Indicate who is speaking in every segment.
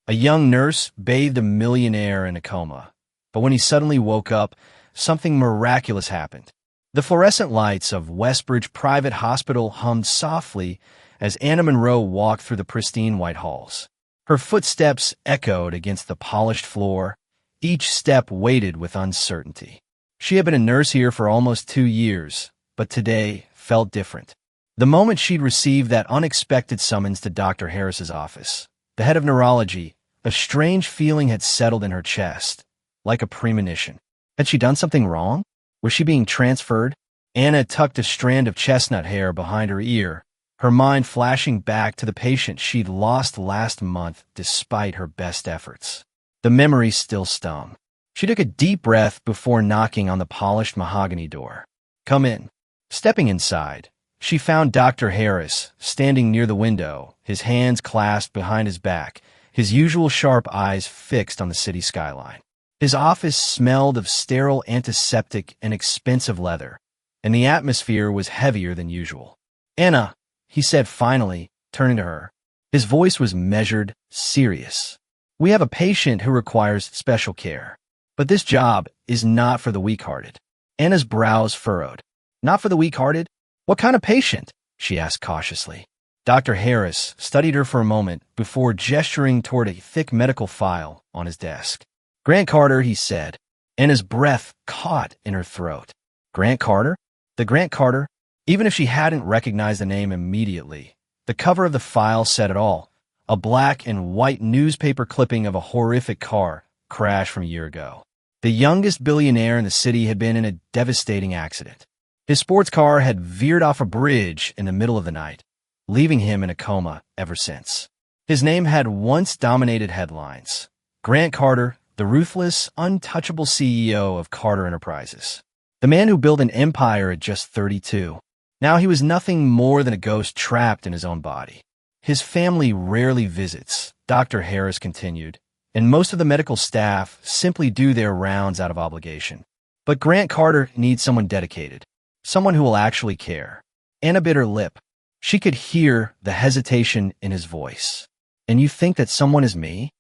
Speaker 1: A young nurse bathed a millionaire in a coma. But when he suddenly woke up, something miraculous happened. The fluorescent lights of Westbridge Private Hospital hummed softly as Anna Monroe walked through the pristine white halls. Her footsteps echoed against the polished floor, each step weighted with uncertainty. She had been a nurse here for almost 2 years, but today felt different. The moment she'd received that unexpected summons to Dr. Harris's office, the head of neurology, a strange feeling had settled in her chest, like a premonition. Had she done something wrong? Was she being transferred? Anna tucked a strand of chestnut hair behind her ear, her mind flashing back to the patient she'd lost last month despite her best efforts. The memory still stung. She took a deep breath before knocking on the polished mahogany door. "Come in." Stepping inside, she found Dr. Harris standing near the window, his hands clasped behind his back, his usual sharp eyes fixed on the city skyline. His office smelled of sterile antiseptic and expensive leather, and the atmosphere was heavier than usual. "Anna," he said finally, turning to her. His voice was measured, serious. "We have a patient who requires special care, but this job is not for the weak-hearted." Anna's brows furrowed. "Not for the weak-hearted? What kind of patient?" she asked cautiously. Dr. Harris studied her for a moment before gesturing toward a thick medical file on his desk. "Grant Carter," he said, and his breath caught in her throat. Grant Carter? The Grant Carter? Even if she hadn't recognized the name immediately, the cover of the file said it all. A black and white newspaper clipping of a horrific car crash from a year ago. The youngest billionaire in the city had been in a devastating accident. His sports car had veered off a bridge in the middle of the night, leaving him in a coma ever since. His name had once dominated headlines. Grant Carter, the ruthless, untouchable CEO of Carter Enterprises. The man who built an empire at just 32. Now he was nothing more than a ghost trapped in his own body. His family rarely visits, Dr. Harris continued, and most of the medical staff simply do their rounds out of obligation. But Grant Carter needs someone dedicated, someone who will actually care. Anna bit her lip. She could hear the hesitation in his voice. "And you think that someone is me?"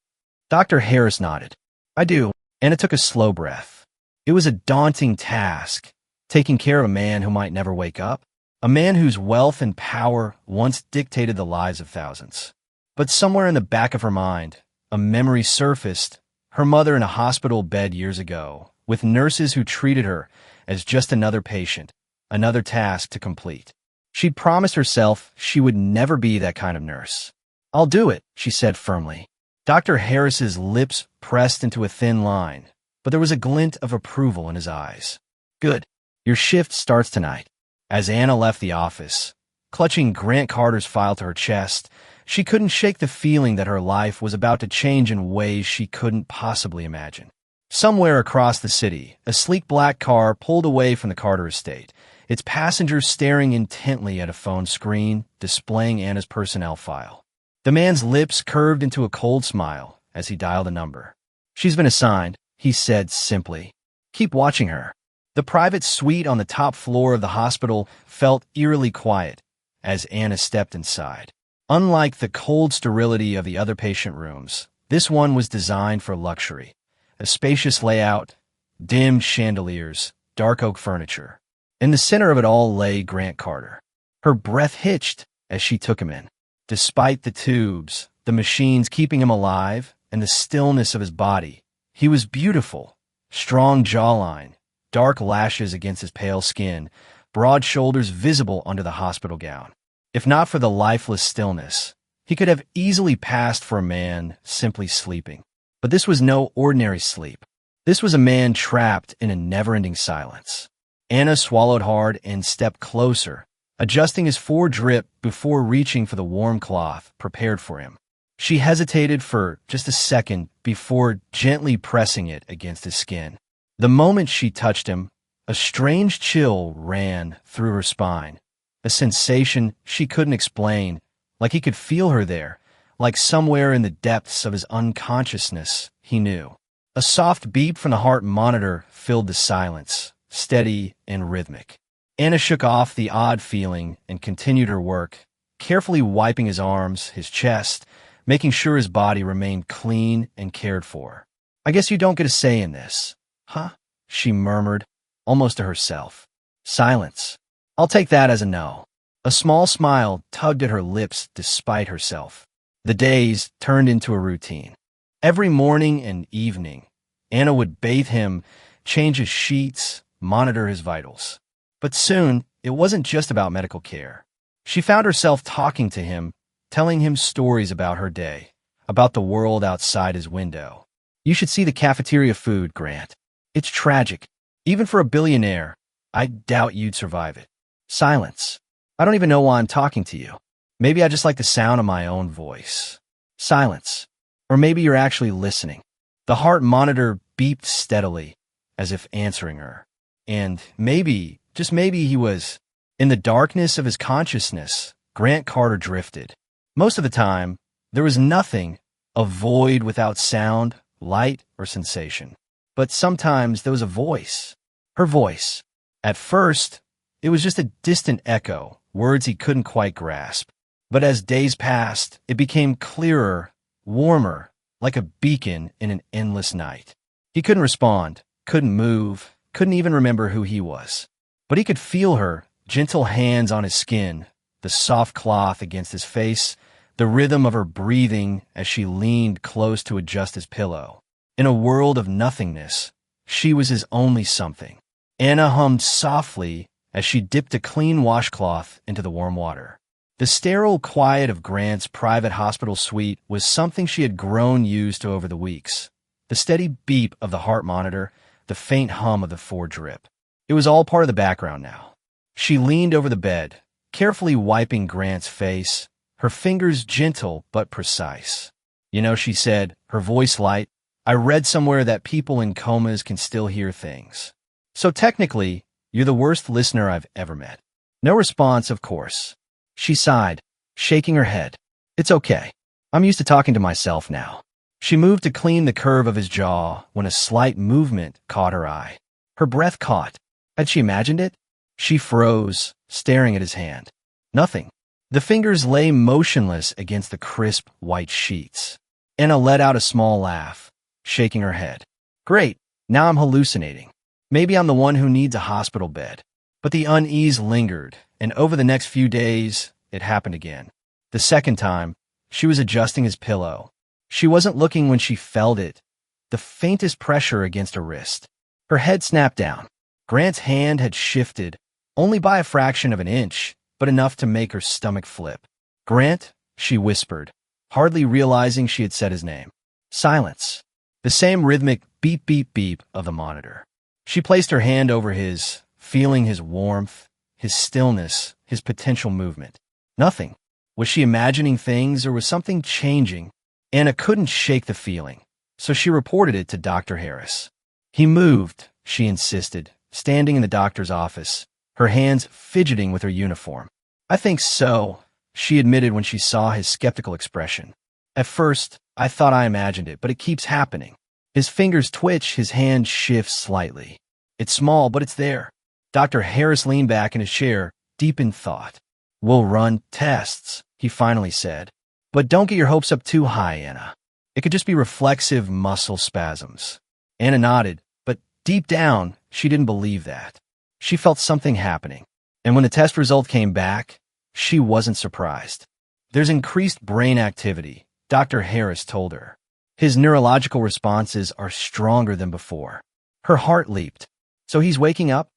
Speaker 1: Dr. Harris nodded. "I do." Anna took a slow breath. It was a daunting task, taking care of a man who might never wake up, a man whose wealth and power once dictated the lives of thousands. But somewhere in the back of her mind, a memory surfaced, her mother in a hospital bed years ago, with nurses who treated her as just another patient, another task to complete. She'd promised herself she would never be that kind of nurse. "I'll do it," she said firmly. Dr. Harris's lips pressed into a thin line, but there was a glint of approval in his eyes. "Good. Your shift starts tonight." As Anna left the office, clutching Grant Carter's file to her chest, she couldn't shake the feeling that her life was about to change in ways she couldn't possibly imagine. Somewhere across the city, a sleek black car pulled away from the Carter estate, its passengers staring intently at a phone screen displaying Anna's personnel file. The man's lips curved into a cold smile as he dialed a number. "She's been assigned," he said simply. "Keep watching her." The private suite on the top floor of the hospital felt eerily quiet as Anna stepped inside. Unlike the cold sterility of the other patient rooms, this one was designed for luxury. A spacious layout, dim chandeliers, dark oak furniture. In the center of it all lay Grant Carter. Her breath hitched as she took him in. Despite the tubes, the machines keeping him alive, and the stillness of his body, he was beautiful. Strong jawline, dark lashes against his pale skin, broad shoulders visible under the hospital gown. If not for the lifeless stillness, he could have easily passed for a man simply sleeping. But this was no ordinary sleep. This was a man trapped in a never-ending silence. Anna swallowed hard and stepped closer, adjusting his foredrip before reaching for the warm cloth prepared for him. She hesitated for just a second before gently pressing it against his skin. The moment she touched him, a strange chill ran through her spine, a sensation she couldn't explain, like he could feel her there, like somewhere in the depths of his unconsciousness he knew. A soft beep from the heart monitor filled the silence, steady and rhythmic. Anna shook off the odd feeling and continued her work, carefully wiping his arms, his chest, making sure his body remained clean and cared for. "I guess you don't get a say in this, huh?" she murmured, almost to herself. Silence. "I'll take that as a no." A small smile tugged at her lips despite herself. The days turned into a routine. Every morning and evening, Anna would bathe him, change his sheets, monitor his vitals. But soon, it wasn't just about medical care. She found herself talking to him, telling him stories about her day, about the world outside his window. "You should see the cafeteria food, Grant. It's tragic. Even for a billionaire, I doubt you'd survive it." Silence. "I don't even know why I'm talking to you. Maybe I just like the sound of my own voice." Silence. "Or maybe you're actually listening." The heart monitor beeped steadily, as if answering her. And maybe, just maybe he was. In the darkness of his consciousness, Grant Carter drifted. Most of the time, there was nothing, a void without sound, light, or sensation. But sometimes there was a voice. Her voice. At first, it was just a distant echo, words he couldn't quite grasp. But as days passed, it became clearer, warmer, like a beacon in an endless night. He couldn't respond, couldn't move, couldn't even remember who he was. But he could feel her, gentle hands on his skin, the soft cloth against his face, the rhythm of her breathing as she leaned close to adjust his pillow. In a world of nothingness, she was his only something. Anna hummed softly as she dipped a clean washcloth into the warm water. The sterile quiet of Grant's private hospital suite was something she had grown used to over the weeks. The steady beep of the heart monitor, the faint hum of the Ford drip. It was all part of the background now. She leaned over the bed, carefully wiping Grant's face, her fingers gentle but precise. "You know," she said, her voice light, "I read somewhere that people in comas can still hear things. So technically, you're the worst listener I've ever met." No response, of course. She sighed, shaking her head. "It's okay. I'm used to talking to myself now." She moved to clean the curve of his jaw when a slight movement caught her eye. Her breath caught. Had she imagined it? She froze, staring at his hand. Nothing. The fingers lay motionless against the crisp, white sheets. Anna let out a small laugh, shaking her head. "Great, now I'm hallucinating. Maybe I'm the one who needs a hospital bed." But the unease lingered, and over the next few days, it happened again. The second time, she was adjusting his pillow. She wasn't looking when she felt it, the faintest pressure against her wrist. Her head snapped down. Grant's hand had shifted, only by a fraction of an inch, but enough to make her stomach flip. "Grant," she whispered, hardly realizing she had said his name. Silence. The same rhythmic beep, beep, beep of the monitor. She placed her hand over his, feeling his warmth, his stillness, his potential movement. Nothing. Was she imagining things, or was something changing? Anna couldn't shake the feeling, so she reported it to Dr. Harris. "He moved," she insisted, standing in the doctor's office, her hands fidgeting with her uniform. "I think so," she admitted when she saw his skeptical expression. "At first, I thought I imagined it, but it keeps happening." His fingers twitch, his hand shifts slightly. "It's small, but it's there." Dr. Harris leaned back in his chair, deep in thought. "We'll run tests," he finally said. "But don't get your hopes up too high, Anna. It could just be reflexive muscle spasms." Anna nodded, but deep down, she didn't believe that. She felt something happening. And when the test result came back, she wasn't surprised. "There's increased brain activity," Dr. Harris told her. "His neurological responses are stronger than before." Her heart leaped. "So he's waking up?"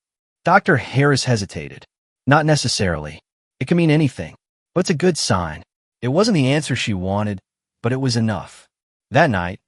Speaker 1: Dr. Harris hesitated. "Not necessarily. It can mean anything, but it's a good sign." It wasn't the answer she wanted, but it was enough. That night,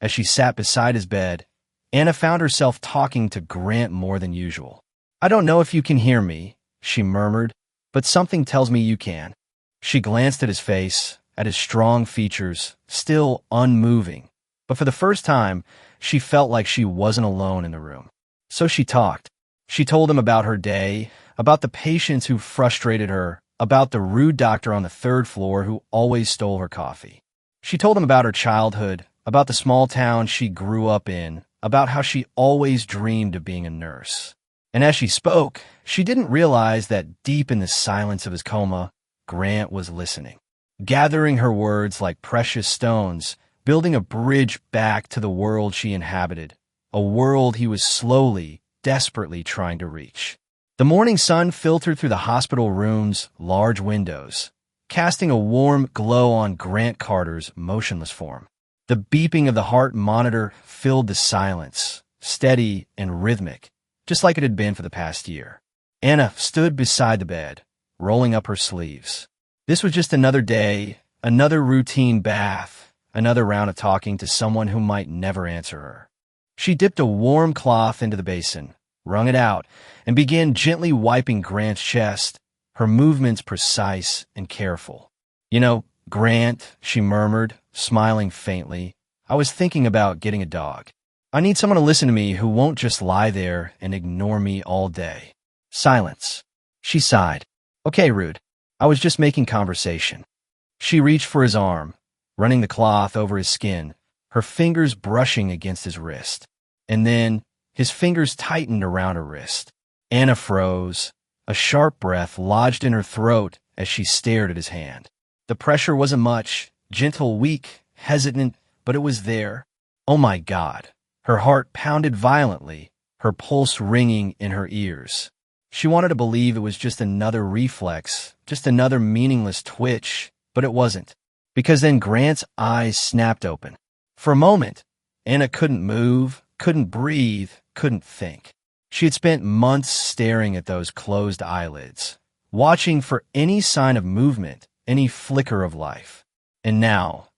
Speaker 1: as she sat beside his bed, Anna found herself talking to Grant more than usual. "I don't know if you can hear me," she murmured, "but something tells me you can." She glanced at his face, at his strong features, still unmoving. But for the first time, she felt like she wasn't alone in the room. So she talked. She told him about her day, about the patients who frustrated her, about the rude doctor on the third floor who always stole her coffee. She told him about her childhood, about the small town she grew up in, about how she always dreamed of being a nurse. And as she spoke, she didn't realize that deep in the silence of his coma, Grant was listening. gathering her words like precious stones, building a bridge back to the world she inhabited, a world he was slowly, desperately trying to reach. The morning sun filtered through the hospital room's large windows, casting a warm glow on Grant Carter's motionless form. The beeping of the heart monitor filled the silence, steady and rhythmic, just like it had been for the past year. Anna stood beside the bed, rolling up her sleeves. This was just another day, another routine bath, another round of talking to someone who might never answer her. She dipped a warm cloth into the basin, wrung it out, and began gently wiping Grant's chest, her movements precise and careful. "You know, Grant," she murmured, smiling faintly, "I was thinking about getting a dog. I need someone to listen to me who won't just lie there and ignore me all day." Silence. She sighed. "Okay, Rude. I was just making conversation." She reached for his arm, running the cloth over his skin, her fingers brushing against his wrist. And then his fingers tightened around her wrist. Anna froze. A sharp breath lodged in her throat as she stared at his hand. The pressure wasn't much, gentle, weak, hesitant, but it was there. Oh my God. Her heart pounded violently, her pulse ringing in her ears. She wanted to believe it was just another reflex, just another meaningless twitch, but it wasn't. Because then Grant's eyes snapped open. For a moment, Anna couldn't move, couldn't breathe, couldn't think. She had spent months staring at those closed eyelids, watching for any sign of movement, any flicker of life. And now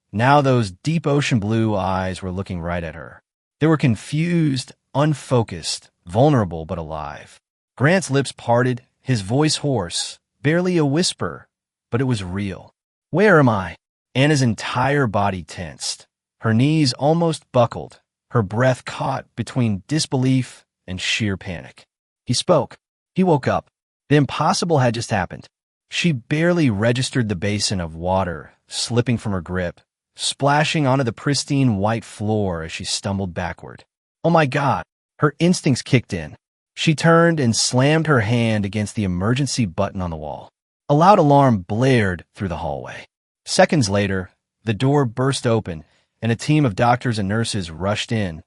Speaker 1: those deep ocean blue eyes were looking right at her. They were confused, unfocused, vulnerable but alive. Grant's lips parted, his voice hoarse, barely a whisper, but it was real. "Where am I?" Anna's entire body tensed. Her knees almost buckled, her breath caught between disbelief and sheer panic. He spoke. He woke up. The impossible had just happened. She barely registered the basin of water slipping from her grip, splashing onto the pristine white floor as she stumbled backward. Oh my God! Her instincts kicked in. She turned and slammed her hand against the emergency button on the wall. A loud alarm blared through the hallway. Seconds later, the door burst open, and a team of doctors and nurses rushed in,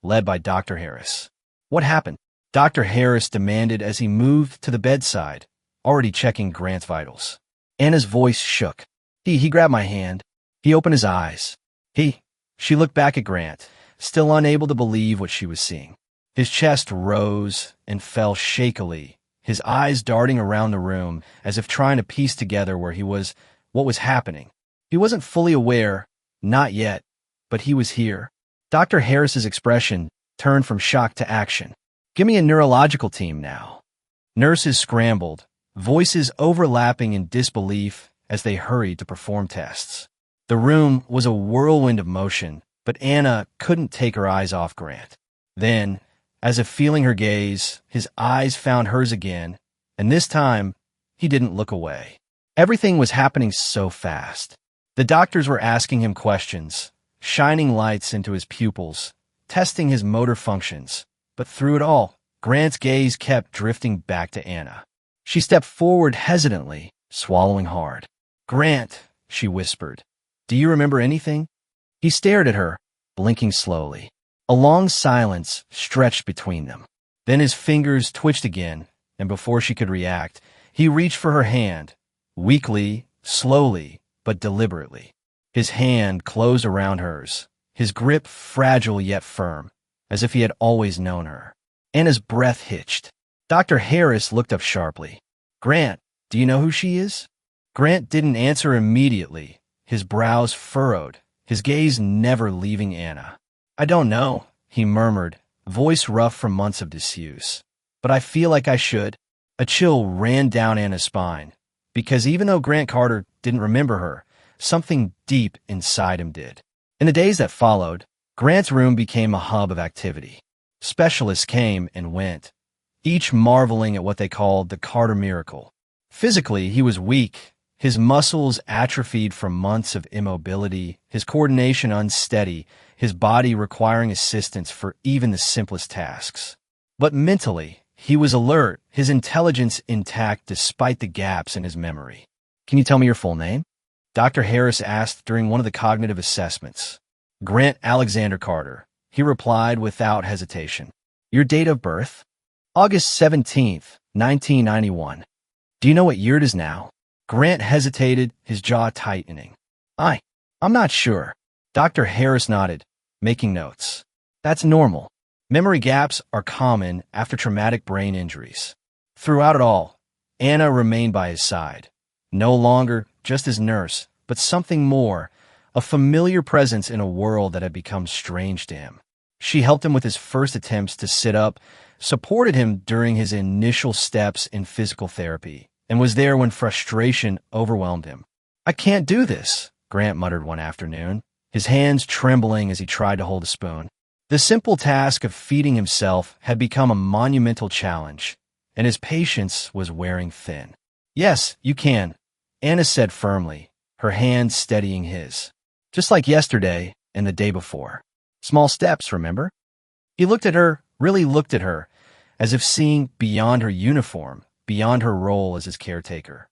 Speaker 1: led by Dr. Harris. "What happened?" Dr. Harris demanded as he moved to the bedside, already checking Grant's vitals. Anna's voice shook. He grabbed my hand. He opened his eyes. She looked back at Grant, still unable to believe what she was seeing. His chest rose and fell shakily, his eyes darting around the room as if trying to piece together where he was, what was happening. He wasn't fully aware, not yet, but he was here. Dr. Harris's expression turned from shock to action. "Give me a neurological team now." Nurses scrambled, voices overlapping in disbelief as they hurried to perform tests. The room was a whirlwind of motion, but Anna couldn't take her eyes off Grant. Then, as if feeling her gaze, his eyes found hers again, and this time, he didn't look away. Everything was happening so fast. The doctors were asking him questions, shining lights into his pupils, testing his motor functions. But through it all, Grant's gaze kept drifting back to Anna. She stepped forward hesitantly, swallowing hard. "Grant," she whispered, "do you remember anything?" He stared at her, blinking slowly. A long silence stretched between them. Then his fingers twitched again, and before she could react, he reached for her hand, weakly, slowly, but deliberately. His hand closed around hers, his grip fragile yet firm, as if he had always known her. Anna's breath hitched. Dr. Harris looked up sharply. "Grant, do you know who she is?" Grant didn't answer immediately, his brows furrowed, his gaze never leaving Anna. "I don't know," he murmured, voice rough from months of disuse. "But I feel like I should." A chill ran down Anna's spine, because even though Grant Carter didn't remember her, something deep inside him did. In the days that followed, Grant's room became a hub of activity. Specialists came and went, each marveling at what they called the Carter miracle. Physically, he was weak, his muscles atrophied from months of immobility, his coordination unsteady, his body requiring assistance for even the simplest tasks. But mentally, he was alert, his intelligence intact despite the gaps in his memory. "Can you tell me your full name?" Dr. Harris asked during one of the cognitive assessments. Grant Alexander Carter, he replied without hesitation. Your date of birth? August 17th, 1991. Do you know what year it is now? Grant hesitated, his jaw tightening. I'm not sure. Dr. Harris nodded, making notes. That's normal. Memory gaps are common after traumatic brain injuries. Throughout it all, Anna remained by his side. No longer just his nurse, but something more, a familiar presence in a world that had become strange to him. She helped him with his first attempts to sit up, supported him during his initial steps in physical therapy, and was there when frustration overwhelmed him. I can't do this, Grant muttered one afternoon, his hands trembling as he tried to hold a spoon. The simple task of feeding himself had become a monumental challenge, and his patience was wearing thin. Yes, you can, Anna said firmly, her hand steadying his. Just like yesterday and the day before. Small steps, remember? He looked at her, really looked at her, as if seeing beyond her uniform, beyond her role as his caretaker.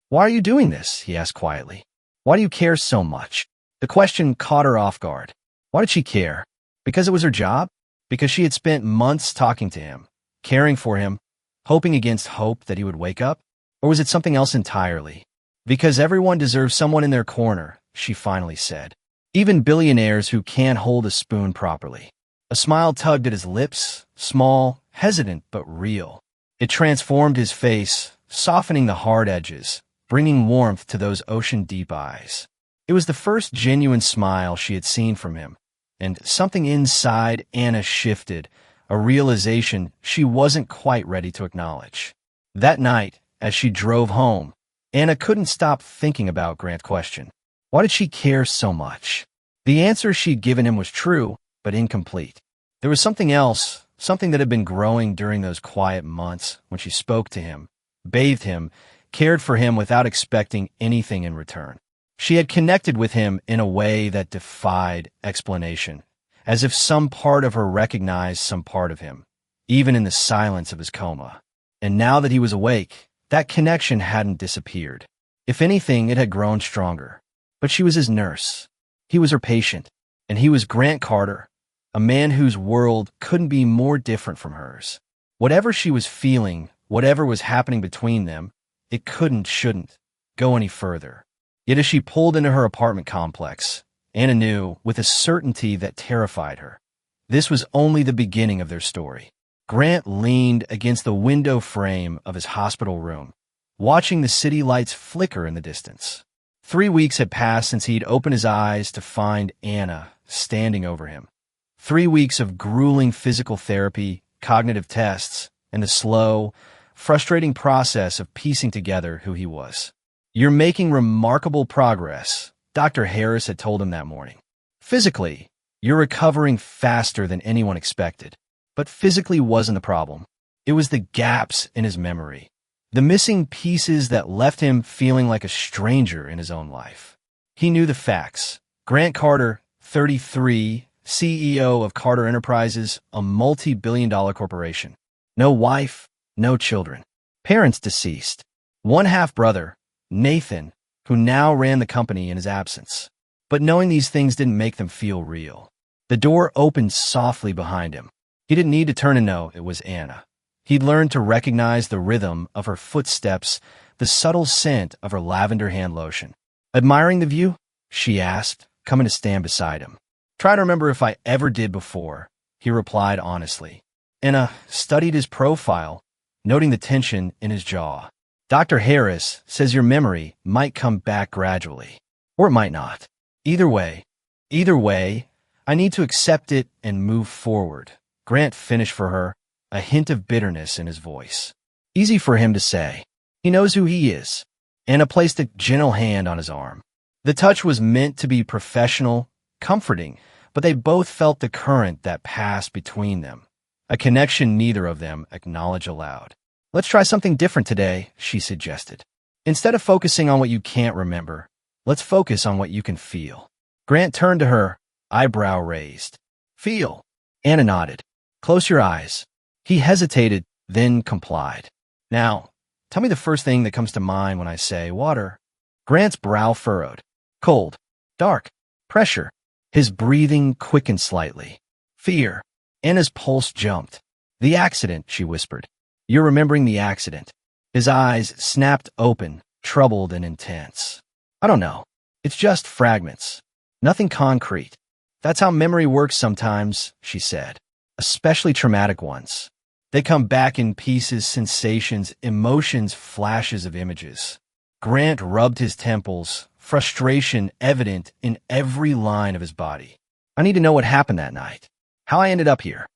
Speaker 1: Why are you doing this? He asked quietly. Why do you care so much? The question caught her off guard. Why did she care? Because it was her job? Because she had spent months talking to him, caring for him, hoping against hope that he would wake up? Or was it something else entirely? Because everyone deserves someone in their corner, she finally said. Even billionaires who can't hold a spoon properly. A smile tugged at his lips, small, hesitant, but real. It transformed his face, softening the hard edges, bringing warmth to those ocean-deep eyes. It was the first genuine smile she had seen from him, and something inside Anna shifted, a realization she wasn't quite ready to acknowledge. That night, as she drove home, Anna couldn't stop thinking about Grant's question. Why did she care so much? The answer she'd given him was true, but incomplete. There was something else, something that had been growing during those quiet months when she spoke to him, bathed him, cared for him without expecting anything in return. She had connected with him in a way that defied explanation, as if some part of her recognized some part of him, even in the silence of his coma. And now that he was awake, that connection hadn't disappeared. If anything, it had grown stronger. But she was his nurse. He was her patient. And he was Grant Carter, a man whose world couldn't be more different from hers. Whatever she was feeling, whatever was happening between them, it shouldn't go any further. Yet as she pulled into her apartment complex, Anna knew, with a certainty that terrified her, this was only the beginning of their story. Grant leaned against the window frame of his hospital room, watching the city lights flicker in the distance. 3 weeks had passed since he'd opened his eyes to find Anna standing over him. 3 weeks of grueling physical therapy, cognitive tests, and the slow, frustrating process of piecing together who he was. You're making remarkable progress, Dr. Harris had told him that morning. Physically, you're recovering faster than anyone expected. But physically wasn't the problem. It was the gaps in his memory, the missing pieces that left him feeling like a stranger in his own life. He knew the facts. Grant Carter, 33, CEO of Carter Enterprises, a multi-billion-dollar corporation. No wife, no children. Parents deceased. One half-brother, Nathan, who now ran the company in his absence. But knowing these things didn't make them feel real. The door opened softly behind him. He didn't need to turn to know it was Anna. He'd learned to recognize the rhythm of her footsteps, the subtle scent of her lavender hand lotion. Admiring the view? She asked, coming to stand beside him. Try to remember if I ever did before, he replied honestly. Anna studied his profile, noting the tension in his jaw. Dr. Harris says your memory might come back gradually, or it might not. Either way, I need to accept it and move forward. Grant finished for her, a hint of bitterness in his voice. Easy for him to say. He knows who he is. Anna placed a gentle hand on his arm. The touch was meant to be professional, comforting, but they both felt the current that passed between them, a connection neither of them acknowledged aloud. Let's try something different today, she suggested. Instead of focusing on what you can't remember, let's focus on what you can feel. Grant turned to her, eyebrow raised. Feel. Anna nodded. Close your eyes. He hesitated, then complied. Now, tell me the first thing that comes to mind when I say water. Grant's brow furrowed. Cold. Dark. Pressure. His breathing quickened slightly. Fear. Anna's pulse jumped. The accident, she whispered. You're remembering the accident. His eyes snapped open, troubled and intense. I don't know. It's just fragments. Nothing concrete. That's how memory works sometimes, she said. Especially traumatic ones. They come back in pieces, sensations, emotions, flashes of images. Grant rubbed his temples, frustration evident in every line of his body. I need to know what happened that night. How I ended up here.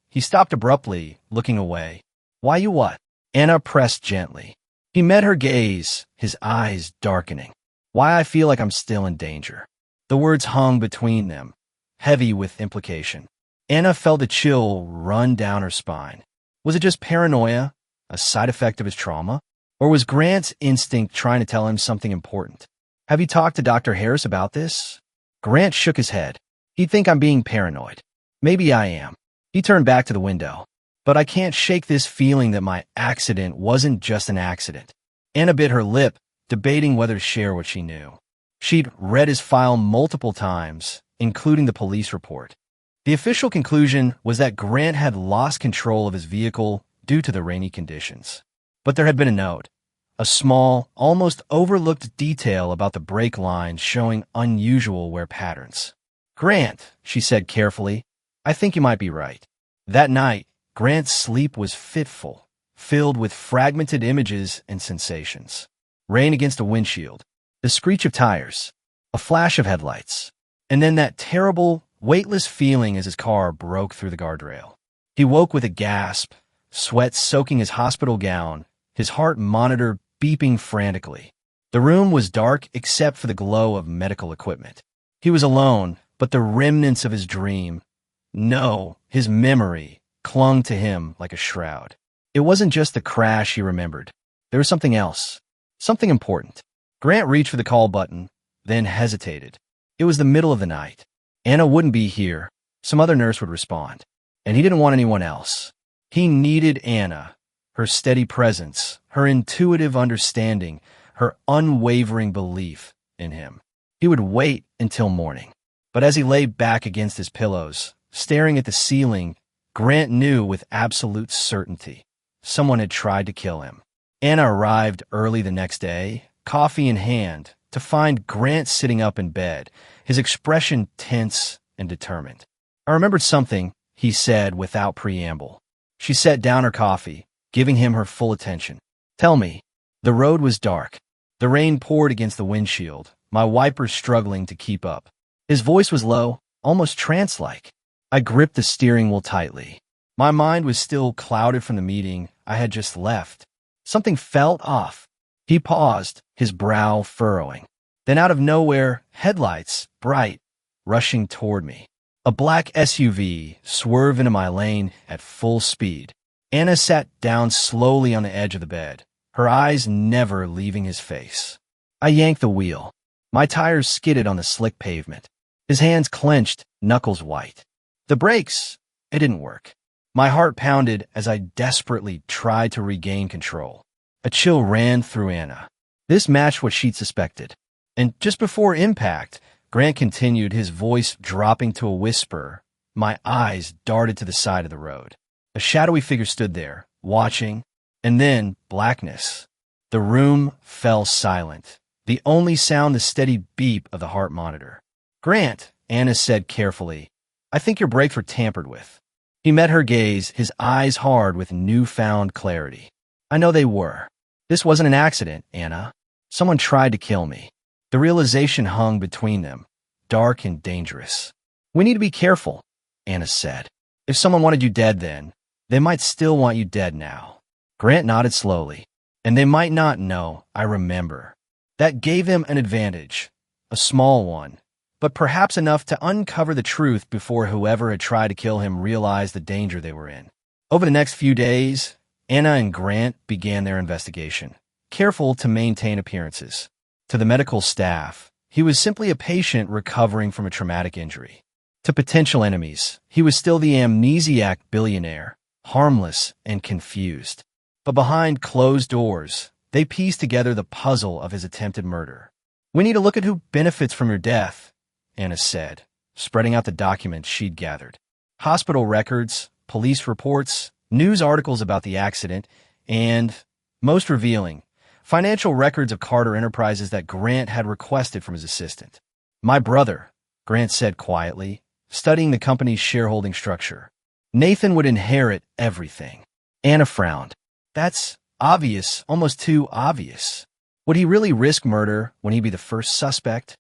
Speaker 1: He stopped abruptly, looking away. Why you what? Anna pressed gently. He met her gaze, his eyes darkening. Why I feel like I'm still in danger. The words hung between them, heavy with implication. Anna felt a chill run down her spine. Was it just paranoia, a side effect of his trauma? Or was Grant's instinct trying to tell him something important? Have you talked to Dr. Harris about this? Grant shook his head. He'd think I'm being paranoid. Maybe I am. He turned back to the window. But I can't shake this feeling that my accident wasn't just an accident. Anna bit her lip, debating whether to share what she knew. She'd read his file multiple times, including the police report. The official conclusion was that Grant had lost control of his vehicle due to the rainy conditions. But there had been a note, a small, almost overlooked detail about the brake lines showing unusual wear patterns. Grant, she said carefully, I think you might be right. That night, Grant's sleep was fitful, filled with fragmented images and sensations. Rain against a windshield, the screech of tires, a flash of headlights, and then that terrible, weightless feeling as his car broke through the guardrail. He woke with a gasp, sweat soaking his hospital gown, his heart monitor beeping frantically. The room was dark except for the glow of medical equipment. He was alone, but the remnants of his dream, no, his memory, clung to him like a shroud. It wasn't just the crash he remembered. There was something else, something important. Grant reached for the call button, then hesitated. It was the middle of the night. Anna wouldn't be here. Some other nurse would respond. And he didn't want anyone else. He needed Anna, her steady presence, her intuitive understanding, her unwavering belief in him. He would wait until morning. But as he lay back against his pillows, staring at the ceiling, Grant knew with absolute certainty someone had tried to kill him. Anna arrived early the next day, coffee in hand, to find Grant sitting up in bed, his expression tense and determined. I remembered something, he said without preamble. She set down her coffee, giving him her full attention. Tell me. The road was dark. The rain poured against the windshield, my wipers struggling to keep up. His voice was low, almost trance-like. I gripped the steering wheel tightly. My mind was still clouded from the meeting I had just left. Something felt off. He paused, his brow furrowing. Then out of nowhere, headlights, bright, rushing toward me. A black SUV swerved into my lane at full speed. Anna sat down slowly on the edge of the bed, her eyes never leaving his face. I yanked the wheel. My tires skidded on the slick pavement. His hands clenched, knuckles white. The brakes, it didn't work. My heart pounded as I desperately tried to regain control. A chill ran through Anna. This matched what she'd suspected. And just before impact, Grant continued, his voice dropping to a whisper. My eyes darted to the side of the road. A shadowy figure stood there, watching, and then blackness. The room fell silent, the only sound the steady beep of the heart monitor. Grant, Anna said carefully, I think your brakes were tampered with. He met her gaze, his eyes hard with newfound clarity. I know they were. This wasn't an accident, Anna. Someone tried to kill me. The realization hung between them, dark and dangerous. We need to be careful, Anna said. If someone wanted you dead then, they might still want you dead now. Grant nodded slowly. And they might not know, I remember. That gave him an advantage, a small one, but perhaps enough to uncover the truth before whoever had tried to kill him realized the danger they were in. Over the next few days, Anna and Grant began their investigation, careful to maintain appearances. To the medical staff, he was simply a patient recovering from a traumatic injury. To potential enemies, he was still the amnesiac billionaire, harmless and confused. But behind closed doors, They pieced together the puzzle of his attempted murder. "We need to look at who benefits from your death," Anna said, spreading out the documents she'd gathered. Hospital records, police reports, news articles about the accident, and, most revealing, financial records of Carter Enterprises that Grant had requested from his assistant. "My brother," Grant said quietly, studying the company's shareholding structure. "Nathan would inherit everything." Anna frowned. "That's obvious, almost too obvious. Would he really risk murder when he'd be the first suspect?"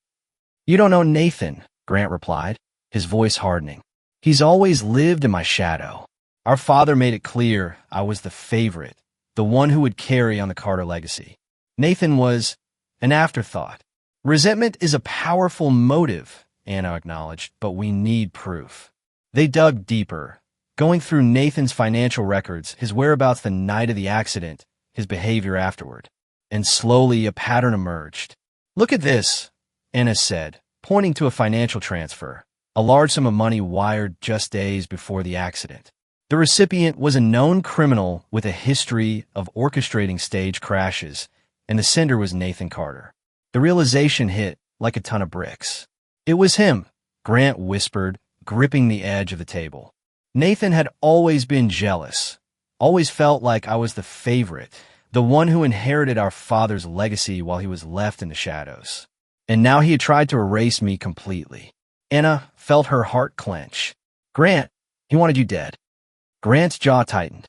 Speaker 1: "You don't know Nathan," Grant replied, his voice hardening. "He's always lived in my shadow. Our father made it clear I was the favorite, the one who would carry on the Carter legacy. Nathan was an afterthought." "Resentment is a powerful motive," Anna acknowledged, "but we need proof." They dug deeper, going through Nathan's financial records, his whereabouts the night of the accident, his behavior afterward. And slowly a pattern emerged. "Look at this," Anna said, pointing to a financial transfer, a large sum of money wired just days before the accident. The recipient was a known criminal with a history of orchestrating stage crashes, and the sender was Nathan Carter. The realization hit like a ton of bricks. "It was him," Grant whispered, gripping the edge of the table. "Nathan had always been jealous, always felt like I was the favorite, the one who inherited our father's legacy while he was left in the shadows. And now he had tried to erase me completely." Anna felt her heart clench. "Grant, he wanted you dead." Grant's jaw tightened.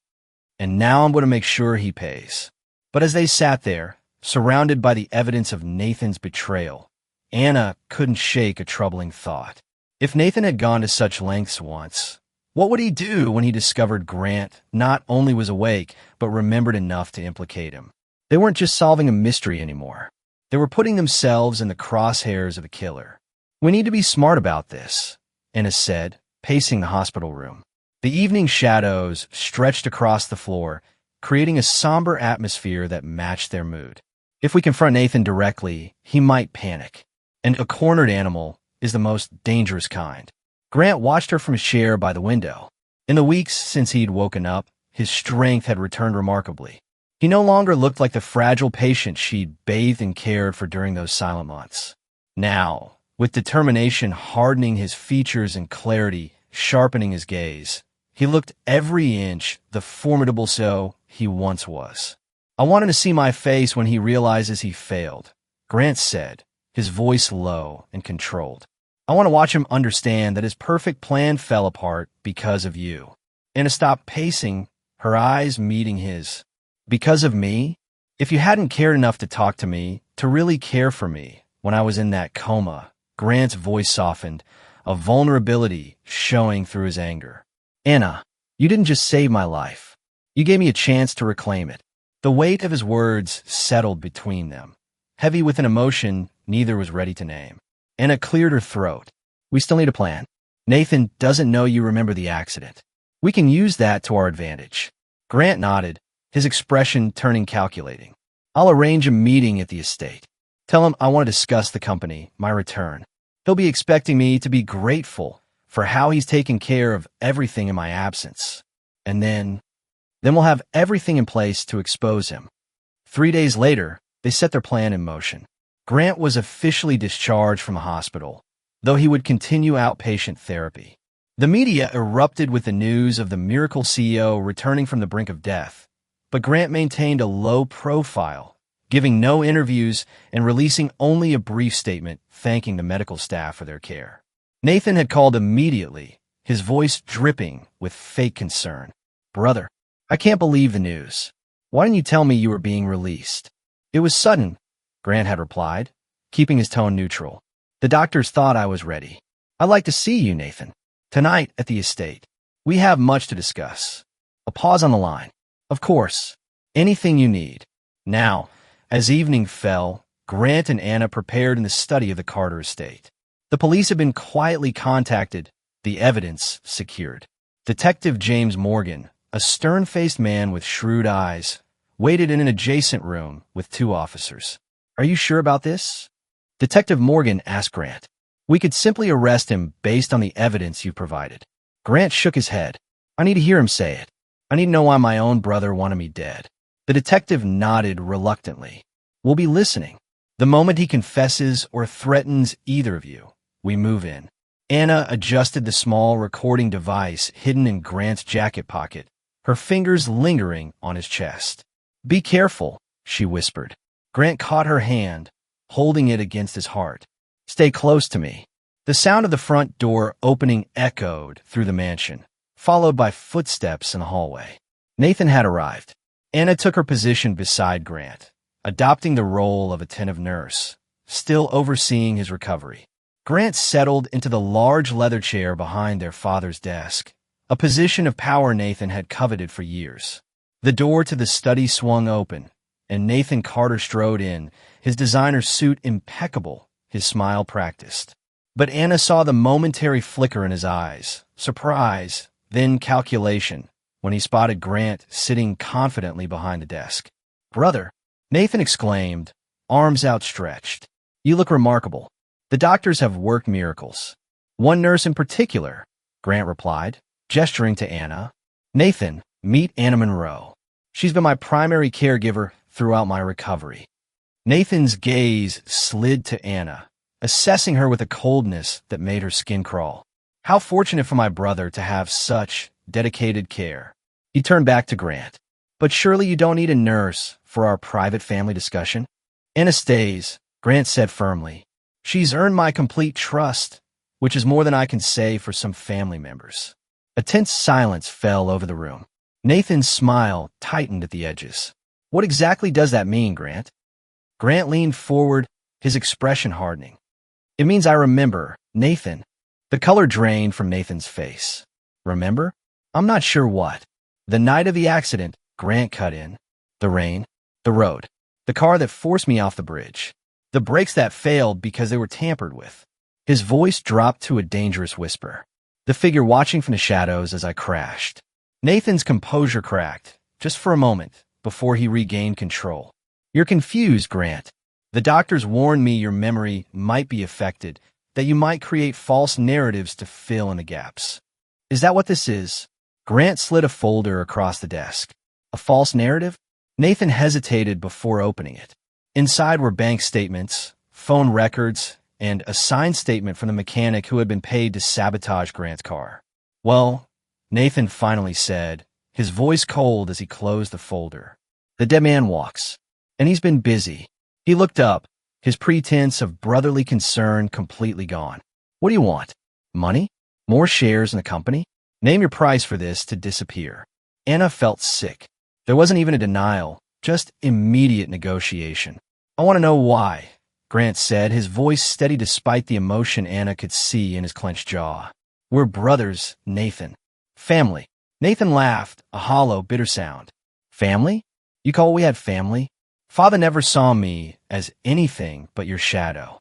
Speaker 1: "And now I'm going to make sure he pays." But as they sat there, surrounded by the evidence of Nathan's betrayal, Anna couldn't shake a troubling thought. If Nathan had gone to such lengths once, what would he do when he discovered Grant not only was awake, but remembered enough to implicate him? They weren't just solving a mystery anymore. They were putting themselves in the crosshairs of the killer. "We need to be smart about this," Anna said, pacing the hospital room. The evening shadows stretched across the floor, creating a somber atmosphere that matched their mood. "If we confront Nathan directly, he might panic. And a cornered animal is the most dangerous kind." Grant watched her from his chair by the window. In the weeks since he'd woken up, his strength had returned remarkably. He no longer looked like the fragile patient she'd bathed and cared for during those silent months. Now, with determination hardening his features and clarity sharpening his gaze, he looked every inch the formidable so he once was. "I want him to see my face when he realizes he failed," Grant said, his voice low and controlled. "I want to watch him understand that his perfect plan fell apart because of you." Anna stopped pacing, her eyes meeting his. "Because of me? If you hadn't cared enough to talk to me, to really care for me, when I was in that coma," Grant's voice softened, a vulnerability showing through his anger. "Anna, you didn't just save my life. You gave me a chance to reclaim it." The weight of his words settled between them, heavy with an emotion neither was ready to name. Anna cleared her throat. "We still need a plan. Nathan doesn't know you remember the accident. We can use that to our advantage." Grant nodded, his expression turning calculating. "I'll arrange a meeting at the estate. Tell him I want to discuss the company, my return. He'll be expecting me to be grateful for how he's taken care of everything in my absence. And then we'll have everything in place to expose him." 3 days later, they set their plan in motion. Grant was officially discharged from the hospital, though he would continue outpatient therapy. The media erupted with the news of the Miracle CEO returning from the brink of death, but Grant maintained a low profile, giving no interviews and releasing only a brief statement thanking the medical staff for their care. Nathan had called immediately, his voice dripping with fake concern. "Brother, I can't believe the news. Why didn't you tell me you were being released?" "It was sudden," Grant had replied, keeping his tone neutral. "The doctors thought I was ready. I'd like to see you, Nathan. Tonight at the estate. We have much to discuss." A pause on the line. "Of course. Anything you need." Now, as evening fell, Grant and Anna prepared in the study of the Carter estate. The police had been quietly contacted, the evidence secured. Detective James Morgan, a stern-faced man with shrewd eyes, waited in an adjacent room with 2 officers. "Are you sure about this?" Detective Morgan asked Grant. "We could simply arrest him based on the evidence you provided." Grant shook his head. "I need to hear him say it. I need to know why my own brother wanted me dead." The detective nodded reluctantly. We'll be listening. The moment he confesses or threatens either of you, we move in. Anna adjusted the small recording device hidden in Grant's jacket pocket, her fingers lingering on his chest. Be careful, she whispered. Grant caught her hand, holding it against his heart. Stay close to me. The sound of the front door opening echoed through the mansion, followed by footsteps in the hallway. Nathan had arrived. Anna took her position beside Grant, adopting the role of attentive nurse, still overseeing his recovery. Grant settled into the large leather chair behind their father's desk, a position of power Nathan had coveted for years. The door to the study swung open, and Nathan Carter strode in, his designer suit impeccable, his smile practiced. But Anna saw the momentary flicker in his eyes, surprise, then calculation, when he spotted Grant sitting confidently behind the desk. Brother, Nathan exclaimed, arms outstretched. You look remarkable. The doctors have worked miracles. One nurse in particular, Grant replied, gesturing to Anna. Nathan, meet Anna Monroe. She's been my primary caregiver throughout my recovery. Nathan's gaze slid to Anna, assessing her with a coldness that made her skin crawl. How fortunate for my brother to have such dedicated care. He turned back to Grant. But surely you don't need a nurse for our private family discussion? Anna stays, Grant said firmly. She's earned my complete trust, which is more than I can say for some family members. A tense silence fell over the room. Nathan's smile tightened at the edges. What exactly does that mean, Grant? Grant leaned forward, his expression hardening. It means I remember, Nathan. The color drained from Nathan's face. Remember? I'm not sure what. The night of the accident, Grant cut in. The rain, the road, the car that forced me off the bridge, the brakes that failed because they were tampered with. His voice dropped to a dangerous whisper. The figure watching from the shadows as I crashed. Nathan's composure cracked, just for a moment, before he regained control. You're confused, Grant. The doctors warned me your memory might be affected, that you might create false narratives to fill in the gaps. Is that what this is? Grant slid a folder across the desk. A false narrative? Nathan hesitated before opening it. Inside were bank statements, phone records, and a signed statement from the mechanic who had been paid to sabotage Grant's car. Well, Nathan finally said, his voice cold as he closed the folder. The dead man walks, and he's been busy. He looked up, his pretense of brotherly concern completely gone. What do you want? Money? More shares in the company? Name your price for this to disappear. Anna felt sick. There wasn't even a denial, just immediate negotiation. I want to know why, Grant said, his voice steady despite the emotion Anna could see in his clenched jaw. We're brothers, Nathan. Family. Nathan laughed, a hollow, bitter sound. Family? You call we had family? Father never saw me as anything but your shadow.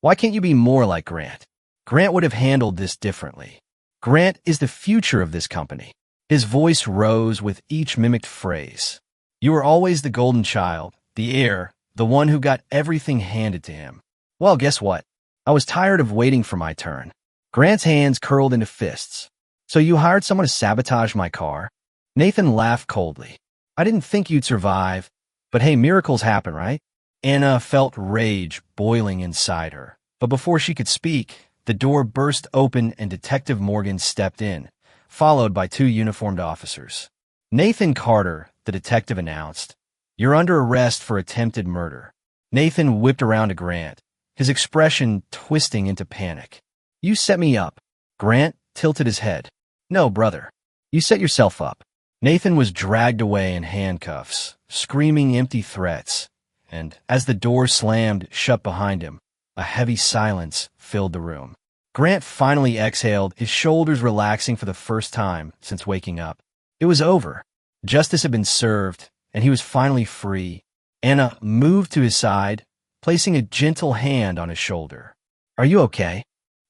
Speaker 1: Why can't you be more like Grant? Grant would have handled this differently. Grant is the future of this company. His voice rose with each mimicked phrase. You were always the golden child, the heir, the one who got everything handed to him. Well, guess what? I was tired of waiting for my turn. Grant's hands curled into fists. So you hired someone to sabotage my car? Nathan laughed coldly. I didn't think you'd survive, but hey, miracles happen, right? Anna felt rage boiling inside her. But before she could speak, the door burst open and Detective Morgan stepped in, followed by two uniformed officers. Nathan Carter, the detective announced, you're under arrest for attempted murder. Nathan whipped around to Grant, his expression twisting into panic. You set me up. Grant tilted his head. No, brother. You set yourself up. Nathan was dragged away in handcuffs, screaming empty threats, and as the door slammed shut behind him, a heavy silence filled the room. Grant finally exhaled, his shoulders relaxing for the first time since waking up. It was over. Justice had been served, and he was finally free. Anna moved to his side, placing a gentle hand on his shoulder. Are you okay?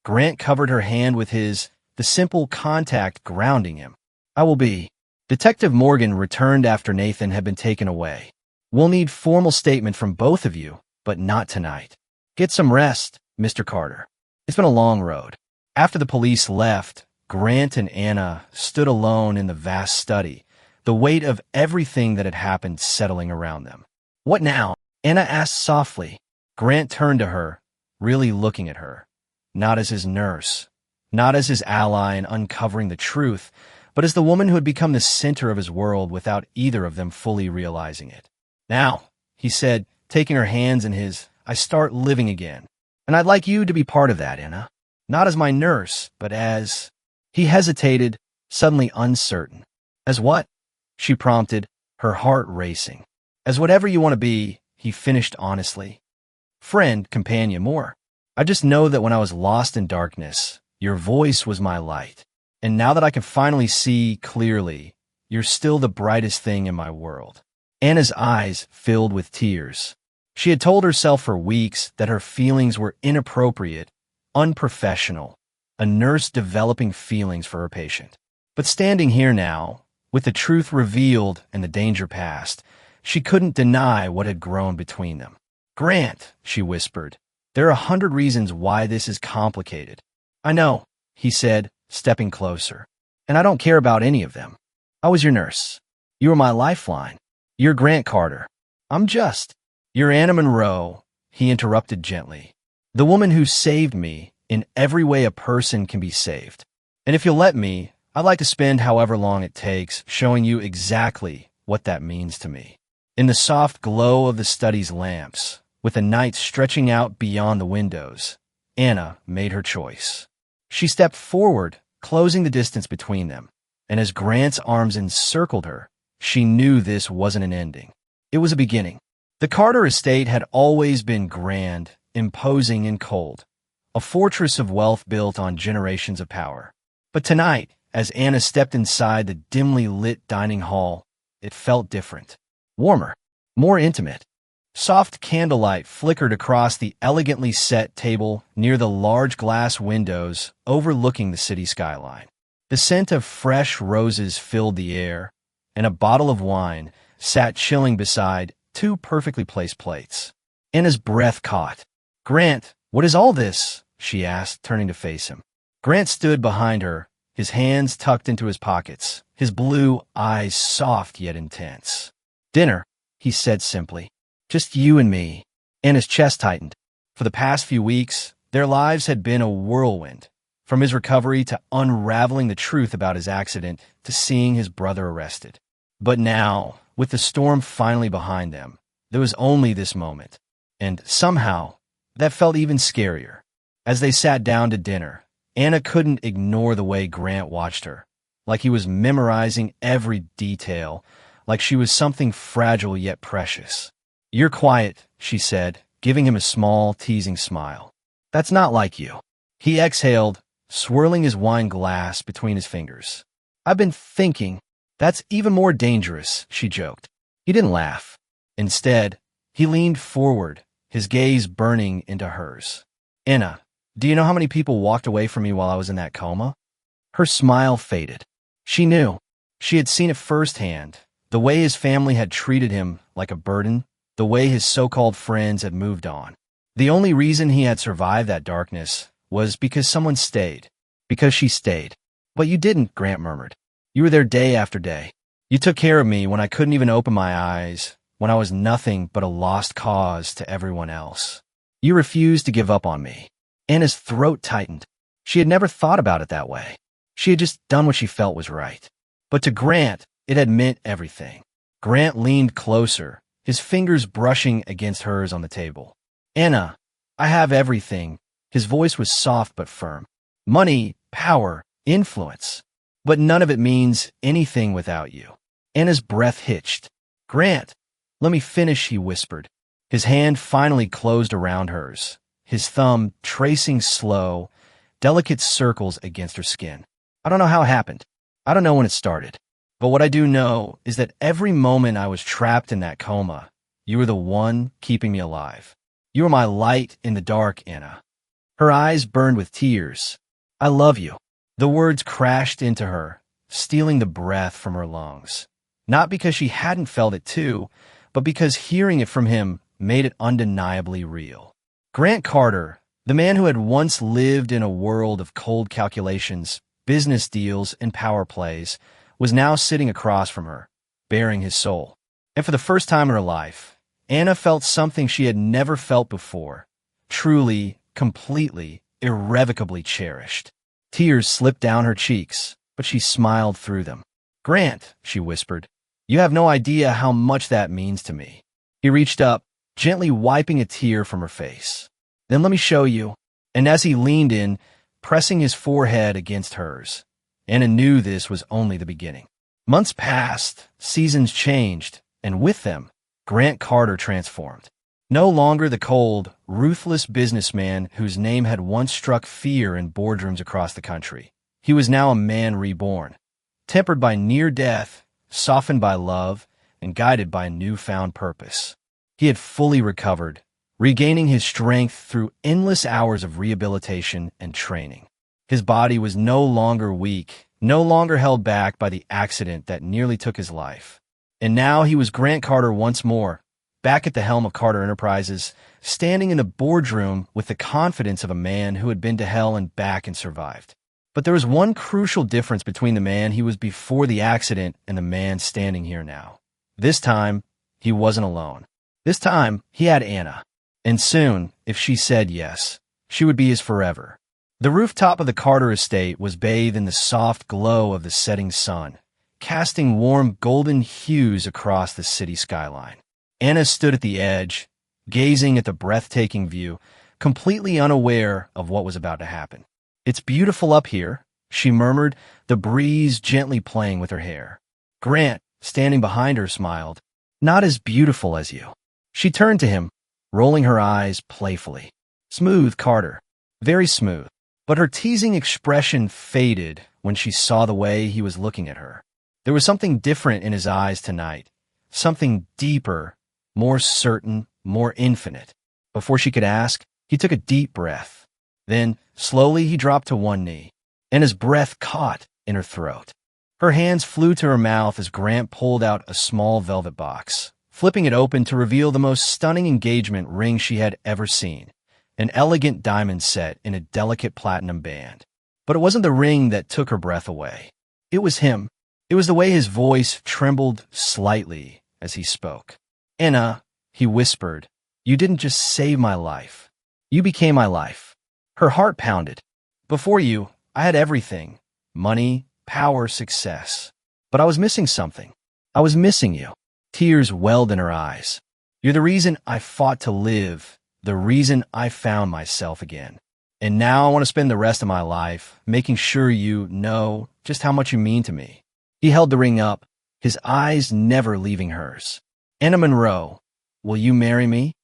Speaker 1: Grant covered her hand with his, the simple contact grounding him. I will be. Detective Morgan returned after Nathan had been taken away. We'll need formal statement from both of you, but not tonight. Get some rest, Mr. Carter. It's been a long road. After the police left, Grant and Anna stood alone in the vast study, the weight of everything that had happened settling around them. "What now?" Anna asked softly. Grant turned to her, really looking at her, not as his nurse, not as his ally in uncovering the truth, but as the woman who had become the center of his world without either of them fully realizing it. "Now," he said, taking her hands in his, "I start living again. And I'd like you to be part of that, Anna. Not as my nurse, but as—" He hesitated, suddenly uncertain. "As what?" she prompted, her heart racing. "As whatever you want to be," he finished honestly. "Friend, companion, more. I just know that when I was lost in darkness, your voice was my light. And now that I can finally see clearly, you're still the brightest thing in my world." Anna's eyes filled with tears. She had told herself for weeks that her feelings were inappropriate, unprofessional, a nurse developing feelings for her patient. But standing here now, with the truth revealed and the danger past, she couldn't deny what had grown between them. "Grant," she whispered, "there are 100 reasons why this is complicated." "I know," he said, stepping closer. "And I don't care about any of them. I was your nurse. You were my lifeline. You're Grant Carter. I'm just—" "You're Anna Monroe," he interrupted gently. "The woman who saved me in every way a person can be saved. And if you'll let me, I'd like to spend however long it takes showing you exactly what that means to me." In the soft glow of the study's lamps, with the night stretching out beyond the windows, Anna made her choice. She stepped forward, closing the distance between them, and as Grant's arms encircled her, she knew this wasn't an ending. It was a beginning. The Carter estate had always been grand, imposing, and cold, a fortress of wealth built on generations of power. But tonight, as Anna stepped inside the dimly lit dining hall, it felt different. Warmer, more intimate. Soft candlelight flickered across the elegantly set table near the large glass windows overlooking the city skyline. The scent of fresh roses filled the air, and a bottle of wine sat chilling beside 2 perfectly placed plates. Anna's breath caught. "Grant, what is all this?" she asked, turning to face him. Grant stood behind her, his hands tucked into his pockets, his blue eyes soft yet intense. "Dinner," he said simply. "Just you and me." Anna's chest tightened. For the past few weeks, their lives had been a whirlwind, from his recovery to unraveling the truth about his accident to seeing his brother arrested. But now, with the storm finally behind them, there was only this moment. And somehow, that felt even scarier. As they sat down to dinner, Anna couldn't ignore the way Grant watched her, like he was memorizing every detail, like she was something fragile yet precious. "You're quiet," she said, giving him a small, teasing smile. "That's not like you." He exhaled, swirling his wine glass between his fingers. "I've been thinking." "That's even more dangerous," she joked. He didn't laugh. Instead, he leaned forward, his gaze burning into hers. "Anna, do you know how many people walked away from me while I was in that coma?" Her smile faded. She knew. She had seen it firsthand, the way his family had treated him like a burden, the way his so-called friends had moved on. The only reason he had survived that darkness was because someone stayed, because she stayed. "But you didn't," Grant murmured. "You were there day after day. You took care of me when I couldn't even open my eyes, when I was nothing but a lost cause to everyone else. You refused to give up on me." Anna's throat tightened. She had never thought about it that way. She had just done what she felt was right. But to Grant, it had meant everything. Grant leaned closer, his fingers brushing against hers on the table. "Anna, I have everything." His voice was soft but firm. "Money, power, influence. But none of it means anything without you." Anna's breath hitched. "Grant, let me finish," he whispered. His hand finally closed around hers, his thumb tracing slow, delicate circles against her skin. "I don't know how it happened. I don't know when it started. But what I do know is that every moment I was trapped in that coma, you were the one keeping me alive. You were my light in the dark, Anna." Her eyes burned with tears. "I love you." The words crashed into her, stealing the breath from her lungs. Not because she hadn't felt it too, but because hearing it from him made it undeniably real. Grant Carter, the man who had once lived in a world of cold calculations, business deals, and power plays, was now sitting across from her, bearing his soul. And for the first time in her life, Anna felt something she had never felt before, truly, completely, irrevocably cherished. Tears slipped down her cheeks, but she smiled through them. "Grant," she whispered, "you have no idea how much that means to me." He reached up, gently wiping a tear from her face. "Then let me show you." And as he leaned in, pressing his forehead against hers, Anna knew this was only the beginning. Months passed, seasons changed, and with them, Grant Carter transformed. No longer the cold, ruthless businessman whose name had once struck fear in boardrooms across the country. He was now a man reborn, tempered by near death, softened by love, and guided by a newfound purpose. He had fully recovered, regaining his strength through endless hours of rehabilitation and training. His body was no longer weak, no longer held back by the accident that nearly took his life. And now he was Grant Carter once more, back at the helm of Carter Enterprises, standing in the boardroom with the confidence of a man who had been to hell and back and survived. But there was one crucial difference between the man he was before the accident and the man standing here now. This time, he wasn't alone. This time, he had Anna. And soon, if she said yes, she would be his forever. The rooftop of the Carter estate was bathed in the soft glow of the setting sun, casting warm golden hues across the city skyline. Anna stood at the edge, gazing at the breathtaking view, completely unaware of what was about to happen. "It's beautiful up here," she murmured, the breeze gently playing with her hair. Grant, standing behind her, smiled. "Not as beautiful as you." She turned to him, rolling her eyes playfully. "Smooth, Carter. Very smooth." But her teasing expression faded when she saw the way he was looking at her. There was something different in his eyes tonight, something deeper, more certain, more infinite. Before she could ask, he took a deep breath. Then, slowly, he dropped to one knee, and his breath caught in her throat. Her hands flew to her mouth as Grant pulled out a small velvet box, flipping it open to reveal the most stunning engagement ring she had ever seen, an elegant diamond set in a delicate platinum band. But it wasn't the ring that took her breath away. It was him. It was the way his voice trembled slightly as he spoke. "Anna," he whispered, "you didn't just save my life. You became my life." Her heart pounded. "Before you, I had everything. Money, power, success. But I was missing something. I was missing you." Tears welled in her eyes. "You're the reason I fought to live, the reason I found myself again. And now I want to spend the rest of my life making sure you know just how much you mean to me." He held the ring up, his eyes never leaving hers. "Anna Monroe, will you marry me?"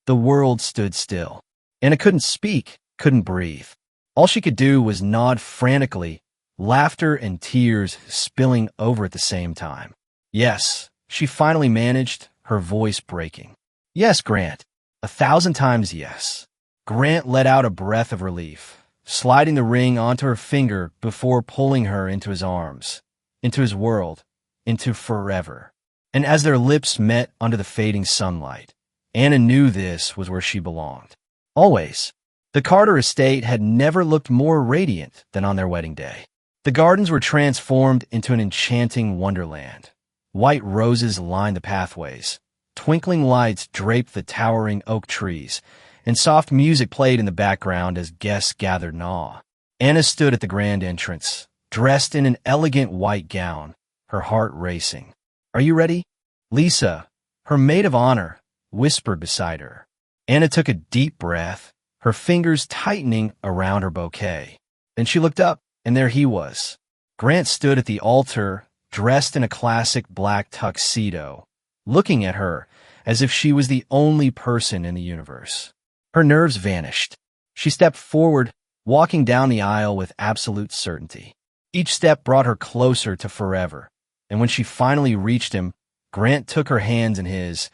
Speaker 1: The world stood still. Anna couldn't speak, couldn't breathe. All she could do was nod frantically, laughter and tears spilling over at the same time. "Yes," she finally managed, her voice breaking. "Yes, Grant. 1,000 times yes." Grant let out a breath of relief, sliding the ring onto her finger before pulling her into his arms, into his world, into forever. And as their lips met under the fading sunlight, Anna knew this was where she belonged. Always. The Carter estate had never looked more radiant than on their wedding day. The gardens were transformed into an enchanting wonderland. White roses lined the pathways. Twinkling lights draped the towering oak trees, and soft music played in the background as guests gathered in awe. Anna stood at the grand entrance, dressed in an elegant white gown, her heart racing. "Are you ready?" Lisa, her maid of honor, whispered beside her. Anna took a deep breath, her fingers tightening around her bouquet. Then she looked up, and there he was. Grant stood at the altar, dressed in a classic black tuxedo, looking at her as if she was the only person in the universe. Her nerves vanished. She stepped forward, walking down the aisle with absolute certainty. Each step brought her closer to forever, and when she finally reached him, Grant took her hands in his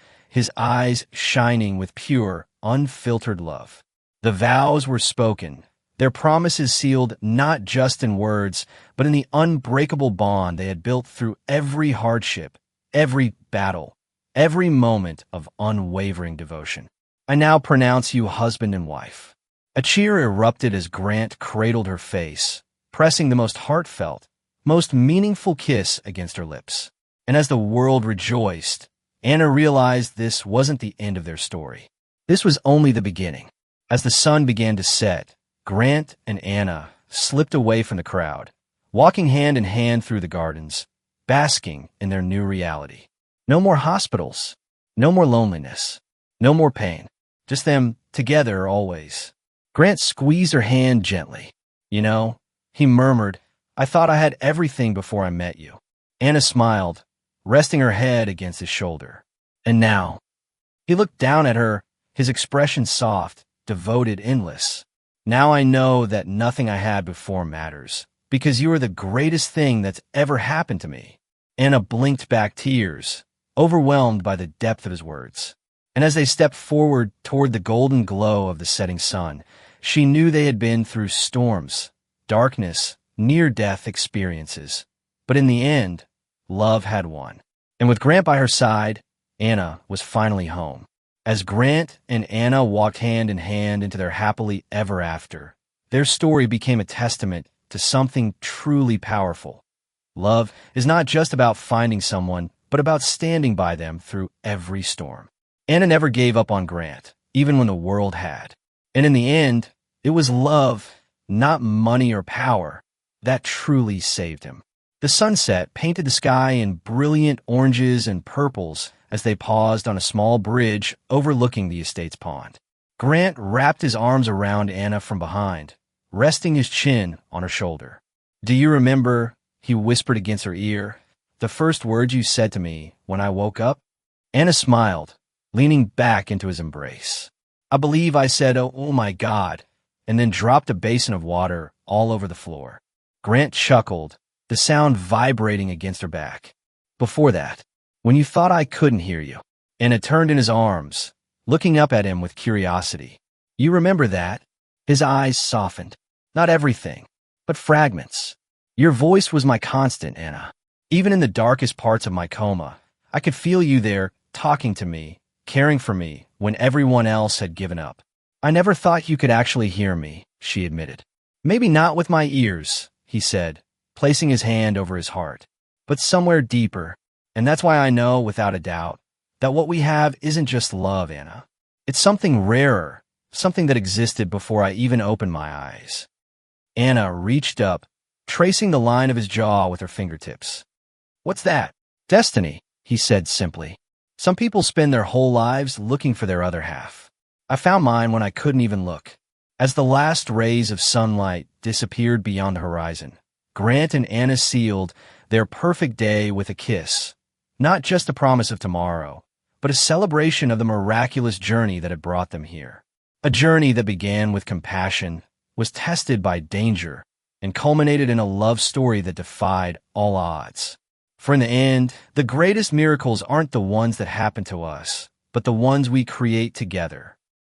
Speaker 1: eyes shining with pure, unfiltered love. The vows were spoken, their promises sealed not just in words, but in the unbreakable bond they had built through every hardship, every battle, every moment of unwavering devotion. "I now pronounce you husband and wife." A cheer erupted as Grant cradled her face, pressing the most heartfelt, most meaningful kiss against her lips. And as the world rejoiced, Anna realized this wasn't the end of their story. This was only the beginning. As the sun began to set, Grant and Anna slipped away from the crowd, walking hand in hand through the gardens, basking in their new reality. No more hospitals, no more loneliness, no more pain, just them together always. Grant squeezed her hand gently. You know, he murmured, I thought I had everything before I met you. Anna smiled, resting her head against his shoulder. And now? He looked down at her, his expression soft, devoted, endless. Now I know that nothing I had before matters, because you are the greatest thing that's ever happened to me. Anna blinked back tears, overwhelmed by the depth of his words. And as they stepped forward toward the golden glow of the setting sun, she knew they had been through storms, darkness, near-death experiences. But in the end, love had won. And with Grant by her side, Anna was finally home. As Grant and Anna walked hand in hand into their happily ever after, their story became a testament to something truly powerful. Love is not just about finding someone, but about standing by them through every storm. Anna never gave up on Grant, even when the world had. And in the end, it was love, not money or power, that truly saved him. The sunset painted the sky in brilliant oranges and purples as they paused on a small bridge overlooking the estate's pond. Grant wrapped his arms around Anna from behind, resting his chin on her shoulder. Do you remember, he whispered against her ear, the first words you said to me when I woke up? Anna smiled, leaning back into his embrace. I believe I said, oh my God, and then dropped a basin of water all over the floor. Grant chuckled, the sound vibrating against her back. Before that, when you thought I couldn't hear you. Anna turned in his arms, looking up at him with curiosity. You remember that? His eyes softened. Not everything, but fragments. Your voice was my constant, Anna. Even in the darkest parts of my coma, I could feel you there, talking to me, caring for me, when everyone else had given up. I never thought you could actually hear me, she admitted. Maybe not with my ears, he said, placing his hand over his heart, but somewhere deeper. And that's why I know, without a doubt, that what we have isn't just love, Anna. It's something rarer, something that existed before I even opened my eyes. Anna reached up, tracing the line of his jaw with her fingertips. What's that? Destiny, he said simply. Some people spend their whole lives looking for their other half. I found mine when I couldn't even look. As the last rays of sunlight disappeared beyond the horizon, Grant and Anna sealed their perfect day with a kiss. Not just a promise of tomorrow, but a celebration of the miraculous journey that had brought them here. A journey that began with compassion, was tested by danger, and culminated in a love story that defied all odds. For in the end, the greatest miracles aren't the ones that happen to us, but the ones we create together.